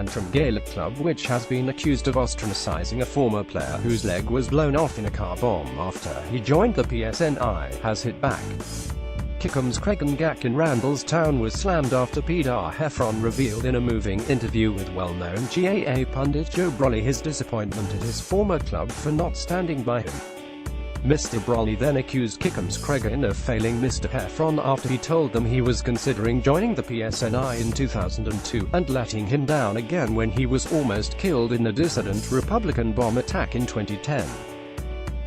Antrim Gaelic club, which has been accused of ostracising a former player whose leg was blown off in a car bomb after he joined the PSNI, has hit back. Kickham's Cregan Gack in Randallstown was slammed after Peadar Heffron revealed in a moving interview with well-known GAA pundit Joe Brolly his disappointment at his former club for not standing by him. Mr. Brolly then accused Kickham's Cregan of failing Mr. Heffron after he told them he was considering joining the PSNI in 2002, and letting him down again when he was almost killed in the dissident Republican bomb attack in 2010.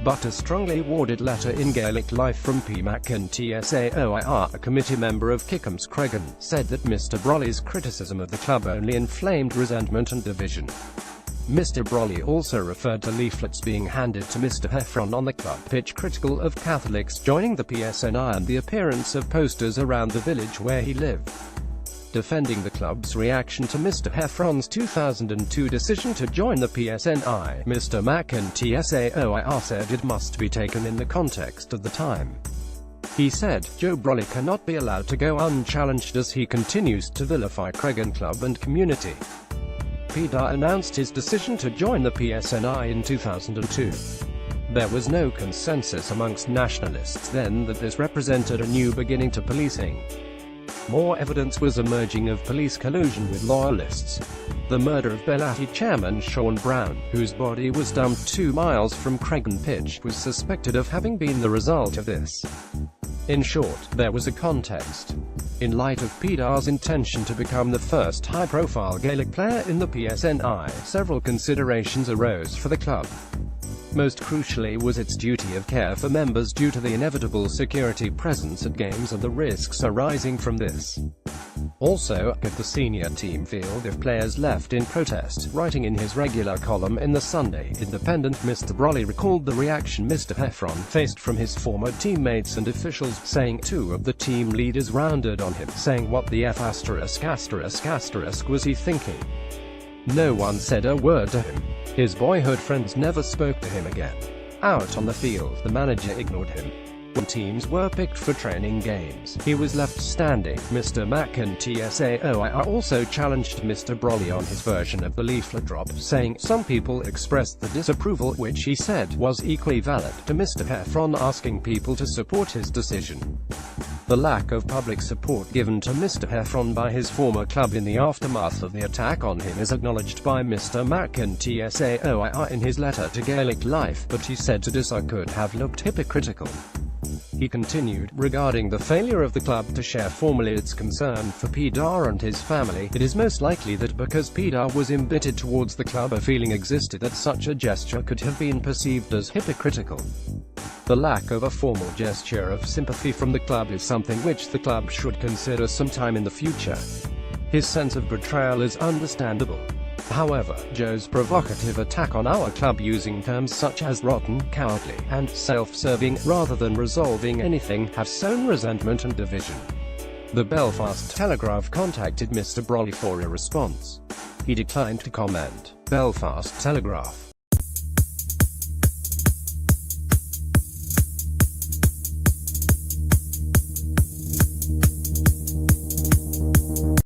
But a strongly worded letter in Gaelic Life from PMAC and TSAOIR, a committee member of Kickham's Cregan, said that Mr. Brolly's criticism of the club only inflamed resentment and division. Mr. Brolly also referred to leaflets being handed to Mr. Heffron on the club pitch critical of Catholics joining the PSNI and the appearance of posters around the village where he lived. Defending the club's reaction to Mr. Heffron's 2002 decision to join the PSNI, Mr. Mack and TSAOIR said it must be taken in the context of the time. He said, Joe Brolly cannot be allowed to go unchallenged as he continues to vilify Cregan club and community. Peadar announced his decision to join the PSNI in 2002. There was no consensus amongst nationalists then that this represented a new beginning to policing. More evidence was emerging of police collusion with loyalists. The murder of Belati chairman Sean Brown, whose body was dumped 2 miles from Cregan Pitch, was suspected of having been the result of this. In short, there was a context. In light of Peadar's intention to become the first high-profile Gaelic player in the PSNI, several considerations arose for the club. Most crucially was its duty of care for members due to the inevitable security presence at games and the risks arising from this. Also, could the senior team field if players left in protest? Writing in his regular column in the Sunday Independent, Mr. Brolly recalled the reaction Mr. Heffron faced from his former teammates and officials, saying 2 of the team leaders rounded on him, saying what the F*** was he thinking? No one said a word to him. His boyhood friends never spoke to him again. Out on the field, the manager ignored him. When teams were picked for training games, he was left standing. Mr. Mack and TSAOIR also challenged Mr. Brolly on his version of the leaflet drop, saying, some people expressed the disapproval, which he said was equally valid, to Mr. Heffron asking people to support his decision. The lack of public support given to Mr. Heffron by his former club in the aftermath of the attack on him is acknowledged by Mr. Mack and TSAOIR in his letter to Gaelic Life, but he said to this I could have looked hypocritical. He continued, regarding the failure of the club to share formally its concern for Peadar and his family, it is most likely that because Peadar was embittered towards the club a feeling existed that such a gesture could have been perceived as hypocritical. The lack of a formal gesture of sympathy from the club is something which the club should consider sometime in the future. His sense of betrayal is understandable. However, Joe's provocative attack on our club using terms such as rotten, cowardly, and self-serving, rather than resolving anything, have sown resentment and division. The Belfast Telegraph contacted Mr. Brolly for a response. He declined to comment. Belfast Telegraph.